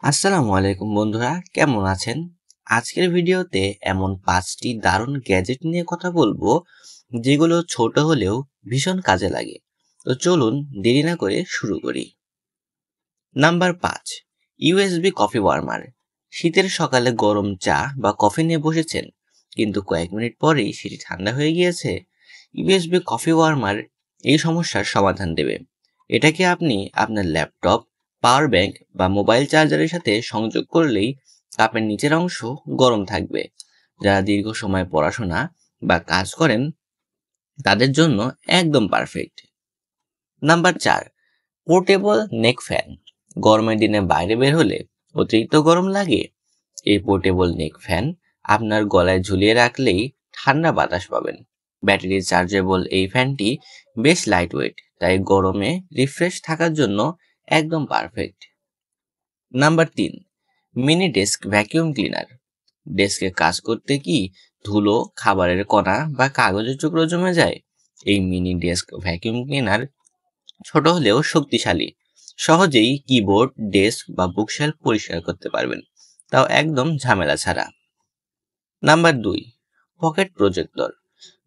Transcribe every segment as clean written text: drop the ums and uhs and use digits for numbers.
আসসালামু আলাইকুম বন্ধুরা, কেমন আছেন? আজকের ভিডিওতে এমন 5টি দারুণ গ্যাজেট নিয়ে কথা বলবো যেগুলো ছোট হলেও ভীষণ কাজে লাগে। তো চলুন দেরি না করে শুরু করি। Number 5, USB coffee warmer. শীতের সকালে গরম চা বা কফি নিয়ে বসেছেন, কিন্তু কয়েক মিনিট পরেই সেটি ঠান্ডা হয়ে গিয়েছে। ইউএসবি কফি ওয়ার্মার এই সমস্যার সমাধান দেবে। এটাকে আপনি আপনার ল্যাপটপ, পাওয়ার ব্যাংক বা মোবাইল চার্জারের সাথে সংযোগ করলেই কাপের নিচের অংশ গরম থাকবে। যারা দীর্ঘ সময় পড়াশোনা বা কাজ করেন তাদের জন্য একদম পারফেক্ট। নাম্বার 4, পোর্টেবল নেক ফ্যান। গরমের দিনে বাইরে বের হলে অতিরিক্ত গরম লাগে। এই পোর্টেবল নেক ফ্যান আপনার গলায় ঝুলিয়ে রাখলেই ঠান্ডা বাতাস পাবেন। ব্যাটারি চার্জেবল এই ফ্যানটি বেশ লাইট ওয়েট, তাই গরমে রিফ্রেশ থাকার জন্য একদম perfect. Number 3, mini desk vacuum cleaner. ডেস্কে কাজ করতে কি ধুলো, খাবারের কণা বা কাগজের টুকরো জমে যায়? এই মিনি ডেস্ক ভ্যাকিউম ক্লিনার ছোট হলেও শক্তিশালী। সহজেই কিবোর্ড, ডেস্ক বা বুকশেলফ পরিষ্কার করতে পারবেন, তাও একদম ঝামেলা ছাড়া। Number 2, pocket projector.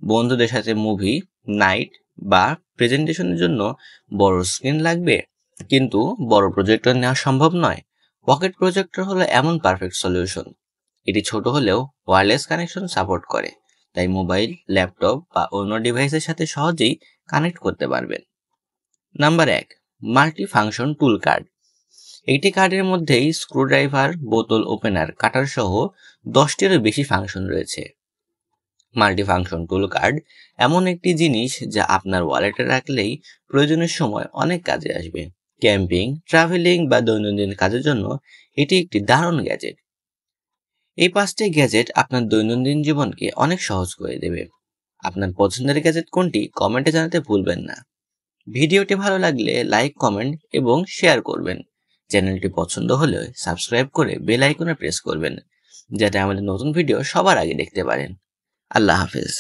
বন্ধুদের সাথে মুভি নাইট বা প্রেজেন্টেশনের জন্য বড় স্ক্রিন লাগবে, কিন্তু বড় প্রজেক্টর নেওয়া সম্ভব নয়। পকেট প্রজেক্টর হলো এমন পারফেক্ট সলিউশন। এটি ছোট হলেও ওয়্যারলেস কানেকশন সাপোর্ট করে, তাই মোবাইল, ল্যাপটপ বা অন্য ডিভাইসের সাথে সহজেই কানেক্ট করতে পারবেন। নাম্বার 1, মাল্টি ফাংশন টুল কার্ড। একটি কার্ডের মধ্যেই স্ক্রুড্রাইভার, বোতল ওপেনার, কাটার সহ 10টিরও বেশি ফাংশন রয়েছে। মাল্টি ফাংশন টুল কার্ড এমন একটি জিনিস যা আপনার ওয়ালেটে রাখলেই প্রয়োজনের সময় অনেক কাজে আসবে। ক্যাম্পিং, ট্রাভেলিং বা দৈনন্দিন কাজের জন্য এটি একটি দারুণ গ্যাজেট। এই 5টি গ্যাজেট আপনার দৈনন্দিন জীবনকে অনেক সহজ করে দেবে। আপনার পছন্দের গ্যাজেট কোনটি কমেন্টে জানাতে ভুলবেন না। ভিডিওটি ভালো লাগলে লাইক, কমেন্ট এবং শেয়ার করবেন। চ্যানেলটি পছন্দ হলে সাবস্ক্রাইব করে বেল আইকনে প্রেস করবেন, যাতে আমাদের নতুন ভিডিও সবার আগে দেখতে পারেন। আল্লাহ হাফেজ।